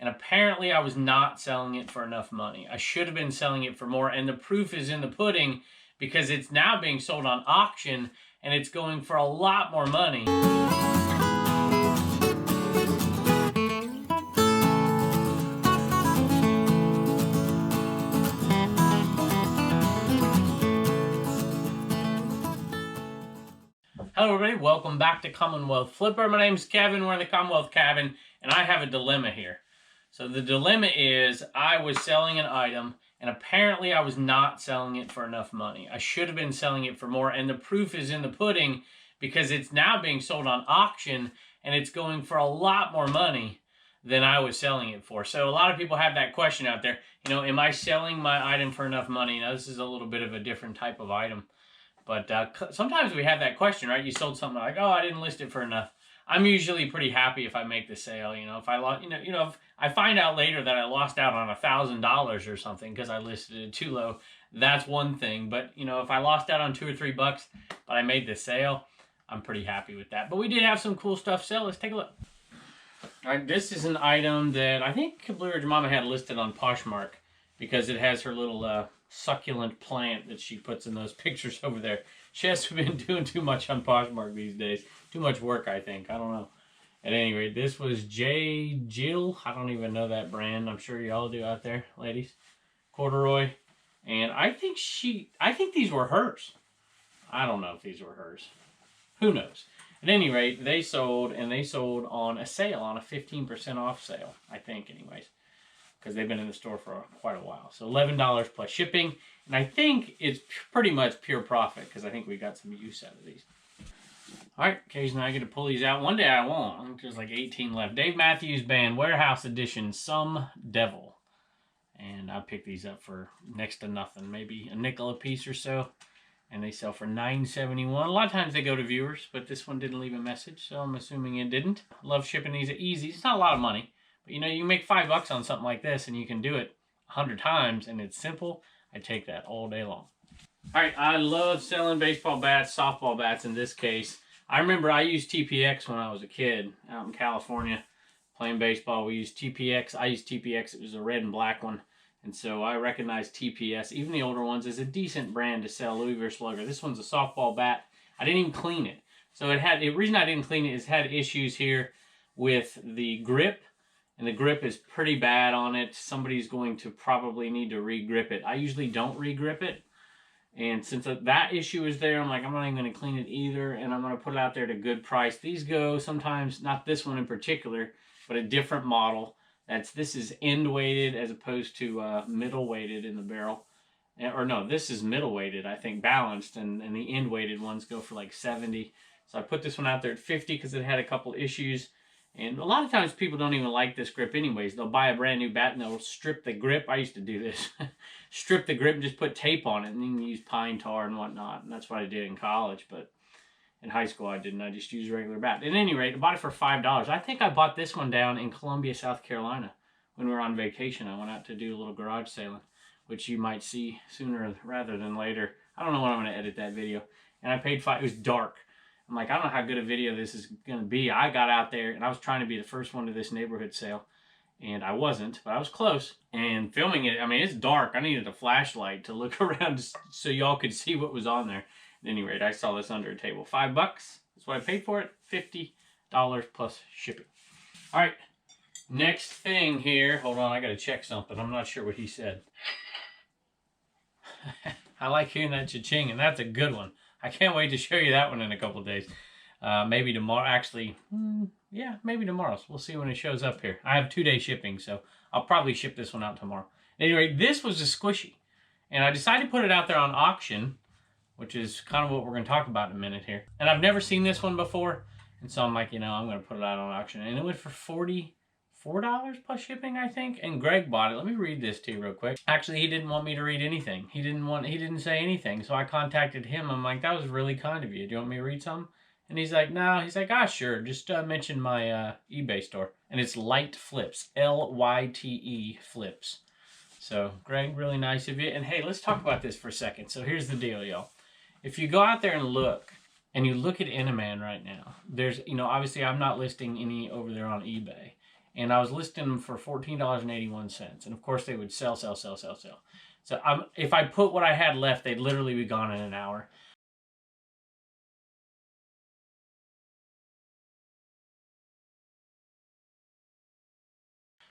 and apparently I was not selling it for enough money. I should have been selling it for more, and the proof is in the pudding because it's now being sold on auction, and it's going for a lot more money. Hello everybody, welcome back to Commonwealth Flipper. My name's Kevin, we're in the Commonwealth cabin, and I have a dilemma here. So the dilemma is I was selling an item, and apparently I was not selling it for enough money. I should have been selling it for more, and the proof is in the pudding because it's now being sold on auction, and it's going for a lot more money than I was selling it for. So a lot of people have that question out there, you know, am I selling my item for enough money? Now this is a little bit of a different type of item. But sometimes we have that question, right? You sold something like, oh, I didn't list it for enough. I'm usually pretty happy if I make the sale. You know, if I lost, if I find out later that I lost out on $1,000 or something because I listed it too low, that's one thing. But you know, if I lost out on $2 or $3, but I made the sale, I'm pretty happy with that. But we did have some cool stuff sell. Let's take a look. All right, this is an item that I think Blue Ridge Mama had listed on Poshmark because it has her little succulent plant that she puts in those pictures over there. She has been doing too much on Poshmark these days. Too much work, I think. I don't know. At any rate, this was J. Jill. I don't even know that brand. I'm sure y'all do out there, ladies. Corduroy. And I think these were hers. I don't know if these were hers. Who knows? At any rate, they sold, and they sold on a sale, on a 15% off sale, I think, anyways, because they've been in the store for quite a while. So $11 plus shipping, and I think it's pretty much pure profit because I think we got some use out of these. All right, occasionally I get to pull these out. One day I won't. I think there's like 18 left. Dave Matthews Band, Warehouse Edition, Some Devil. And I picked these up for next to nothing, maybe a nickel a piece or so. And they sell for $9.71. A lot of times they go to viewers, but this one didn't leave a message, so I'm assuming it didn't. Love shipping these at easy. It's not a lot of money. But you know, you can make $5 on something like this, and you can do it 100 times, and it's simple. I take that all day long. All right, I love selling baseball bats, softball bats in this case. I remember I used TPX when I was a kid out in California playing baseball. We used TPX. I used TPX. It was a red and black one. And so I recognized TPS, even the older ones, as a decent brand to sell. Louisville Slugger. This one's a softball bat. I didn't even clean it. So the reason I didn't clean it is it had issues here with the grip. And the grip is pretty bad on it. Somebody's going to probably need to re-grip it. I usually don't re-grip it. And since that issue is there, I'm like, I'm not even going to clean it either. And I'm going to put it out there at a good price. These go sometimes, not this one in particular, but a different model. This is end weighted as opposed to middle weighted in the barrel. Or no, this is middle weighted, I think, balanced. And the end weighted ones go for like 70. So I put this one out there at 50 because it had a couple issues. And a lot of times people don't even like this grip anyways. They'll buy a brand new bat and they'll strip the grip. I used to do this. Strip the grip and just put tape on it. And then use pine tar and whatnot. And that's what I did in college. But in high school I didn't. I just used a regular bat. At any rate, I bought it for $5. I think I bought this one down in Columbia, South Carolina. When we were on vacation, I went out to do a little garage sailing. Which you might see sooner rather than later. I don't know when I'm going to edit that video. And I paid $5. It was dark. I'm like, I don't know how good a video this is going to be. I got out there, and I was trying to be the first one to this neighborhood sale. And I wasn't, but I was close. And filming it, I mean, it's dark. I needed a flashlight to look around so y'all could see what was on there. At any rate, I saw this under a table. $5. That's what I paid for it. $50 plus shipping. All right. Next thing here. Hold on, I got to check something. I'm not sure what he said. I like hearing that cha-ching, and that's a good one. I can't wait to show you that one in a couple of days. Maybe tomorrow. Actually, yeah, maybe tomorrow. So we'll see when it shows up here. I have 2-day shipping, so I'll probably ship this one out tomorrow. Anyway, this was a squishy. And I decided to put it out there on auction, which is kind of what we're going to talk about in a minute here. And I've never seen this one before. And so I'm like, you know, I'm going to put it out on auction. And it went for $44 plus shipping, I think. And Greg bought it. Let me read this to you real quick. Actually, he didn't want me to read anything. He didn't say anything. So I contacted him. I'm like, that was really kind of you. Do you want me to read some? And he's like, no. He's like, ah, sure. Just mention my eBay store. And it's Light Flips. L-Y-T-E Flips. So, Greg, really nice of you. And hey, let's talk about this for a second. So here's the deal, y'all. If you go out there and look at Inaman right now, there's, you know, obviously I'm not listing any over there on eBay. and I was listing them for $14.81. And of course, they would sell. So if I put what I had left, they'd literally be gone in an hour.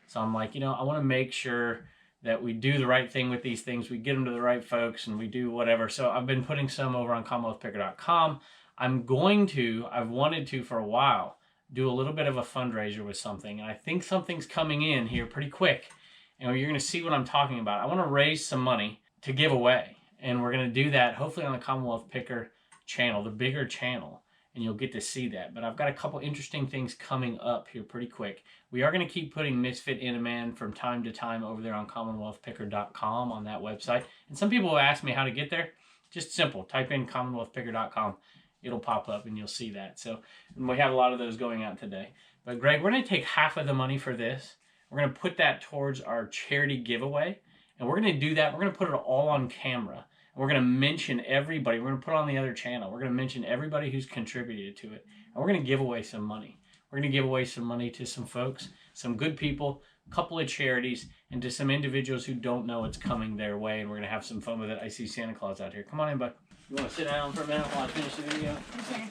So I'm like, I want to make sure that we do the right thing with these things. We get them to the right folks and we do whatever. So I've been putting some over on CommonwealthPicker.com. I've wanted to for a while, do a little bit of a fundraiser with something. And I think something's coming in here pretty quick. And you're going to see what I'm talking about. I want to raise some money to give away. And we're going to do that hopefully on the Commonwealth Picker channel, the bigger channel. And you'll get to see that. But I've got a couple interesting things coming up here pretty quick. We are going to keep putting Misfit in a Man from time to time over there on CommonwealthPicker.com on that website. And some people have asked me how to get there. Just simple. Type in CommonwealthPicker.com. It'll pop up and you'll see that. So and we have a lot of those going out today. But Greg, we're going to take half of the money for this. We're going to put that towards our charity giveaway. And we're going to do that. We're going to put it all on camera. We're going to mention everybody. We're going to put it on the other channel. We're going to mention everybody who's contributed to it. And we're going to give away some money. We're going to give away some money to some folks, some good people, a couple of charities, and to some individuals who don't know it's coming their way. And we're going to have some fun with it. I see Santa Claus out here. Come on in, bud. You want to sit down for a minute while I finish the video? Santa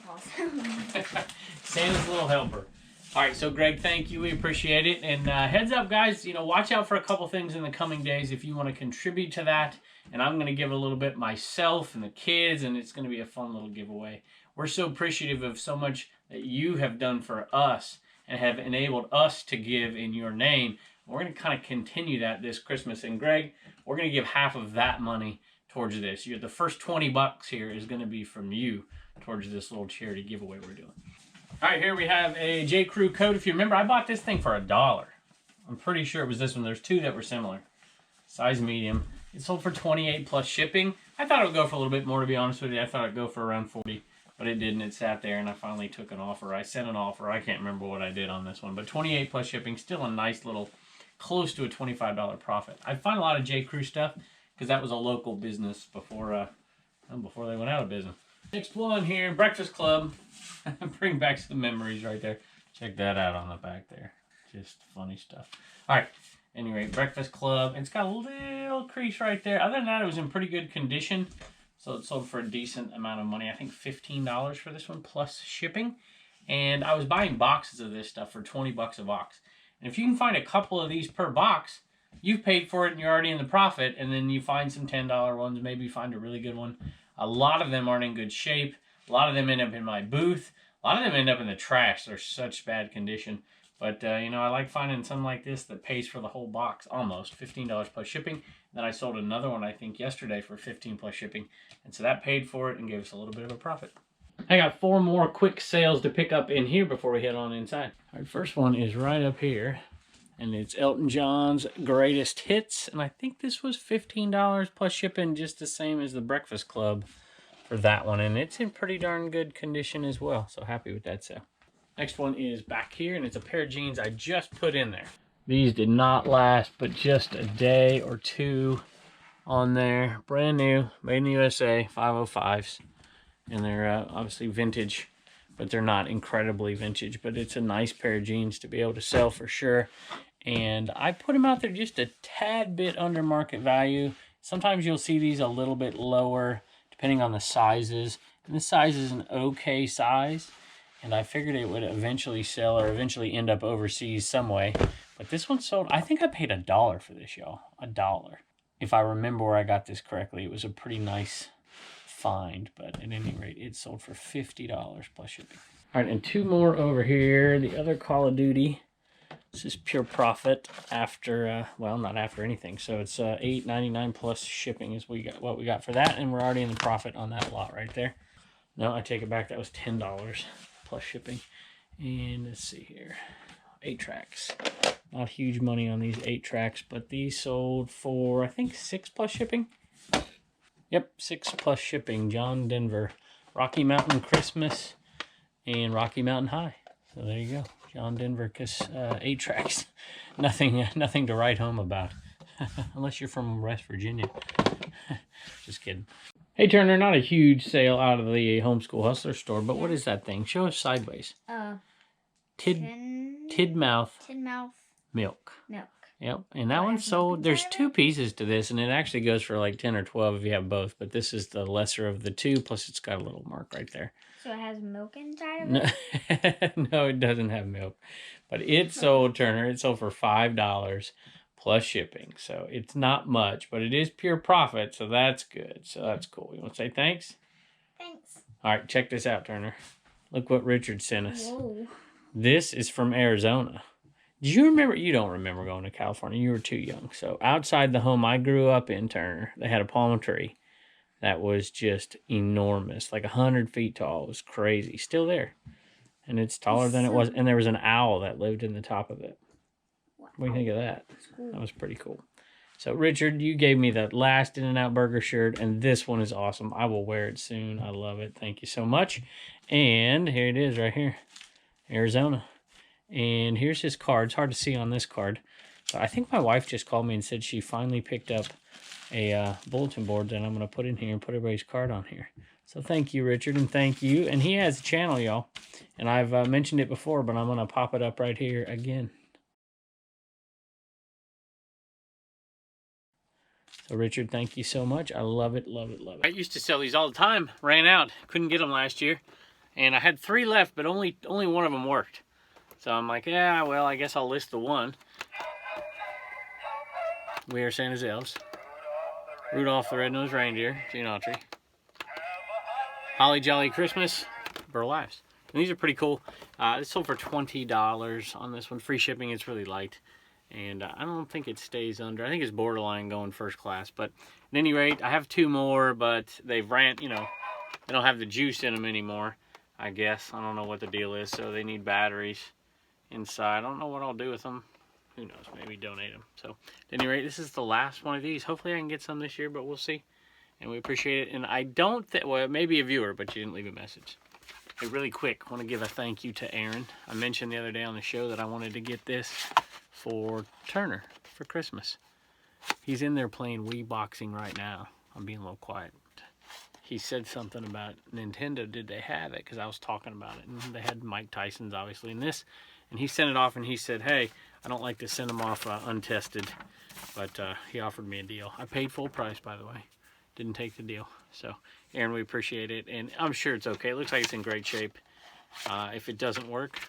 Claus. Santa's little helper. All right, so Greg, thank you. We appreciate it. And heads up, guys, watch out for a couple things in the coming days if you want to contribute to that. And I'm going to give a little bit myself and the kids, and it's going to be a fun little giveaway. We're so appreciative of so much that you have done for us and have enabled us to give in your name. We're going to kind of continue that this Christmas. And Greg, we're going to give half of that money towards this. The first $20 here is going to be from you towards this little charity giveaway we're doing. All right, here we have a J. Crew coat. If you remember, I bought this thing for $1. I'm pretty sure it was this one. There's two that were similar. Size medium. It sold for $28 plus shipping. I thought it would go for a little bit more, to be honest with you. I thought it would go for around $40, but it didn't. It sat there, and I finally took an offer. I sent an offer. I can't remember what I did on this one, but $28 plus shipping, still a nice little, close to a $25 profit. I find a lot of J. Crew stuff because that was a local business before they went out of business. Next one here, Breakfast Club. Bring back some memories right there. Check that out on the back there. Just funny stuff. All right. Anyway, Breakfast Club. It's got a little crease right there. Other than that, it was in pretty good condition. So it sold for a decent amount of money. I think $15 for this one plus shipping. And I was buying boxes of this stuff for $20 a box. And if you can find a couple of these per box, you've paid for it and you're already in the profit. And then you find some $10 ones. Maybe you find a really good one. A lot of them aren't in good shape. A lot of them end up in my booth. A lot of them end up in the trash. They're such bad condition. But, I like finding something like this that pays for the whole box, almost, $15 plus shipping. Then I sold another one, I think, yesterday for $15 plus shipping. And so that paid for it and gave us a little bit of a profit. I got 4 more quick sales to pick up in here before we head on inside. All right, first one is right up here. And it's Elton John's Greatest Hits. And I think this was $15 plus shipping, just the same as the Breakfast Club for that one. And it's in pretty darn good condition as well. So happy with that sale. Next one is back here, and it's a pair of jeans I just put in there. These did not last but just a day or two on there. Brand new, made in the USA, 505s. And they're obviously vintage, but they're not incredibly vintage. But it's a nice pair of jeans to be able to sell for sure. And I put them out there just a tad bit under market value. Sometimes you'll see these a little bit lower, depending on the sizes. And this size is an okay size. And I figured it would eventually sell or eventually end up overseas some way. But this one sold, I think I paid $1 for this, y'all. $1. If I remember where I got this correctly, it was a pretty nice find. But at any rate, it sold for $50 plus shipping. All right, and 2 more over here. The other Call of Duty. This is pure profit after, well, not after anything. So it's $8.99 plus shipping is what we got for that. And we're already in the profit on that lot right there. No, I take it back. That was $10. Plus shipping. And let's see here, 8-tracks. Not huge money on these 8-tracks, but these sold for I think $6 plus shipping. Yep, $6 plus shipping. John Denver, Rocky Mountain Christmas, and Rocky Mountain High. So there you go, John Denver, 8-tracks. Nothing to write home about, unless you're from West Virginia. Just kidding. Hey, Turner, not a huge sale out of the Homeschool Hustler store, but what is that thing? Show us sideways. Tidmouth. Tidmouth. Tidmouth Milk. Milk. Yep, and that Oh, it one's has milk sold. There's inside of 2 it? pieces to this, and it actually goes for like 10 or 12 if you have both. But this is the lesser of the 2. Plus, it's got a little mark right there. So it has milk inside of No, it? no, it doesn't have milk. But it sold, Turner. It sold for $5 plus shipping. So it's not much, but it is pure profit. So that's good. So that's cool. You want to say thanks? Thanks. All right, check this out, Turner. Look what Richard sent us. Whoa. This is from Arizona. Do you remember? You don't remember going to California. You were too young. So outside the home I grew up in, Turner, they had a palm tree that was just enormous, like 100 feet tall. It was crazy. Still there. And it's taller than it was. And there was an owl that lived in the top of it. What do you think of that? Cool. That was pretty cool. So, Richard, you gave me the last In-N-Out Burger shirt, and this one is awesome. I will wear it soon. I love it. Thank you so much. And here it is right here, Arizona. And here's his card. It's hard to see on this card. But I think my wife just called me and said she finally picked up a bulletin board that I'm going to put in here and put everybody's card on here. So thank you, Richard, and thank you. And he has a channel, y'all. And I've mentioned it before, but I'm going to pop it up right here again. So, Richard, thank you so much. I love it, love it, love it. I used to sell these all the time. Ran out. Couldn't get them last year. And I had 3 left, but only one of them worked. So I'm like, yeah, well, I guess I'll list the one. We are Santa's elves. Rudolph the Red-Nosed Reindeer, Gene Autry. Holly Jolly Christmas, Burl Ives. And these are pretty cool. It's sold for $20 on this one. Free shipping, it's really light. And I don't think it stays under. I think it's borderline going first class. But at any rate, I have 2 more, but they've ran, you know, they don't have the juice in them anymore, I guess. I don't know what the deal is, so they need batteries inside. I don't know what I'll do with them. Who knows, maybe donate them. So at any rate, this is the last one of these. Hopefully I can get some this year, but we'll see. And we appreciate it. And I don't think, well, maybe a viewer, but you didn't leave a message. Hey, really quick, I want to give a thank you to Aaron. I mentioned the other day on the show that I wanted to get this for Turner for Christmas. He's in there playing Wii boxing right now. I'm being a little quiet. He said something about Nintendo. Did they have it? Because I was talking about it. And they had Mike Tyson's, obviously, in this. And he sent it off, and he said, hey, I don't like to send them off untested. But he offered me a deal. I paid full price, by the way. Didn't take the deal. So, Aaron, we appreciate it. And I'm sure it's okay. It looks like it's in great shape. If it doesn't work,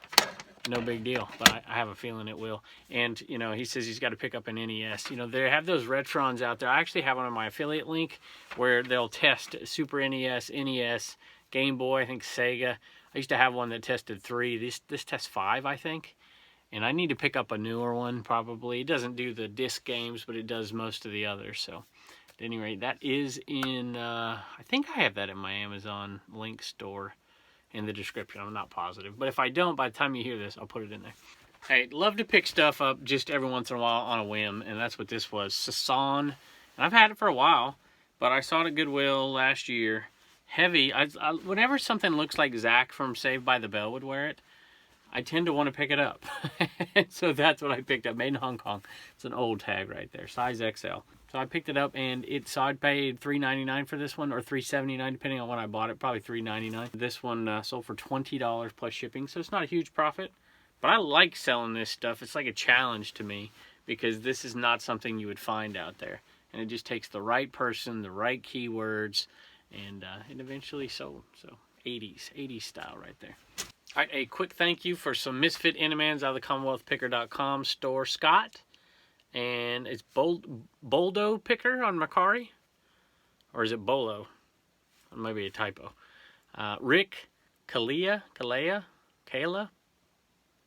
no big deal. But I have a feeling it will. And, you know, he says he's got to pick up an NES. You know, they have those Retrons out there. I actually have one on my affiliate link where they'll test Super NES, NES, Game Boy, I think Sega. I used to have one that tested 3. This tests 5, I think. And I need to pick up a newer one, probably. It doesn't do the disc games, but it does most of the others. So, at any rate, that is in, I think I have that in my Amazon link store in the description. I'm not positive. But if I don't, by the time you hear this, I'll put it in there. Hey, love to pick stuff up just every once in a while on a whim, and that's what this was. Sasan, and I've had it for a while, but I saw it at Goodwill last year. Heavy. Whenever something looks like Zach from Saved by the Bell would wear it, I tend to want to pick it up. So that's what I picked up. Made in Hong Kong. It's an old tag right there. Size XL. So I picked it up, and I paid $3.99 for this one, or $3.79 depending on when I bought it. Probably $3.99. This one sold for $20 plus shipping, so it's not a huge profit. But I like selling this stuff. It's like a challenge to me because this is not something you would find out there. And it just takes the right person, the right keywords, and it eventually sold. So 80s style right there. All right, a quick thank you for some Misfit Enamans out of the CommonwealthPicker.com store. Scott, and it's Boldo Picker on Macari, or is it Bolo? Maybe a typo. Rick, Kayla.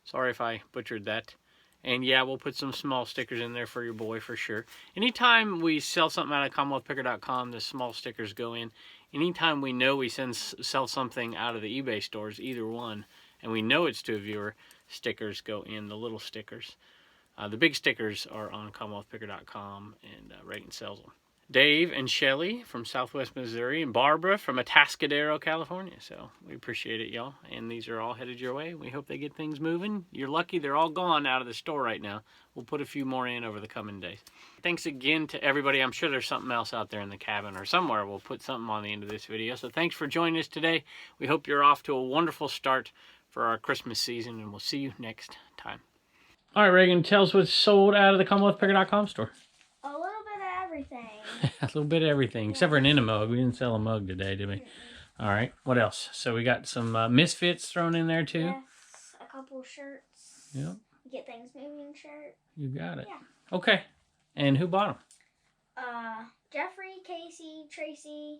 Sorry if I butchered that. And yeah, we'll put some small stickers in there for your boy for sure. Anytime we sell something out of CommonwealthPicker.com, the small stickers go in. Anytime we know we sell something out of the eBay stores, either one, and we know it's to a viewer, stickers go in, the little stickers. The big stickers are on CommonwealthPicker.com, and Reagan sells them. Dave and Shelly from Southwest Missouri, and Barbara from Atascadero, California. So we appreciate it, y'all. And these are all headed your way. We hope they get things moving. You're lucky they're all gone out of the store right now. We'll put a few more in over the coming days. Thanks again to everybody. I'm sure there's something else out there in the cabin or somewhere. We'll put something on the end of this video. So thanks for joining us today. We hope you're off to a wonderful start for our Christmas season, and we'll see you next time. All right, Reagan, tell us what's sold out of the CommonwealthPicker.com store. A little bit of everything. A little bit of everything, except for an in a mug. We didn't sell a mug today, did we? All right, what else? So we got some Misfits thrown in there too. Yes, a couple shirts. Yep. Get things moving shirt. You got it. Yeah. Okay. And who bought them? Jeffrey, Casey, Tracy,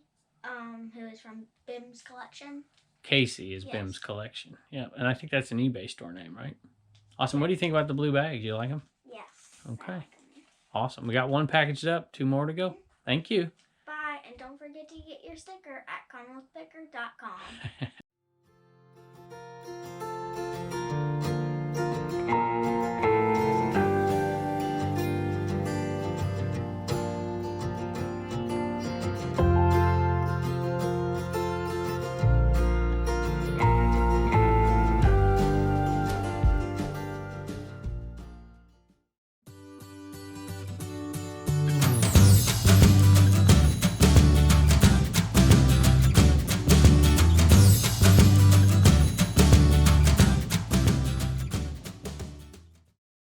who is from Bim's collection. Casey is Yes. Bim's collection. Yeah, and I think that's an eBay store name, right? Awesome. What do you think about the blue bags? You like them? Yes. Okay. Awesome. We got one packaged up, 2 more to go. Thank you. Bye, and don't forget to get your sticker at commonwealthpicker.com.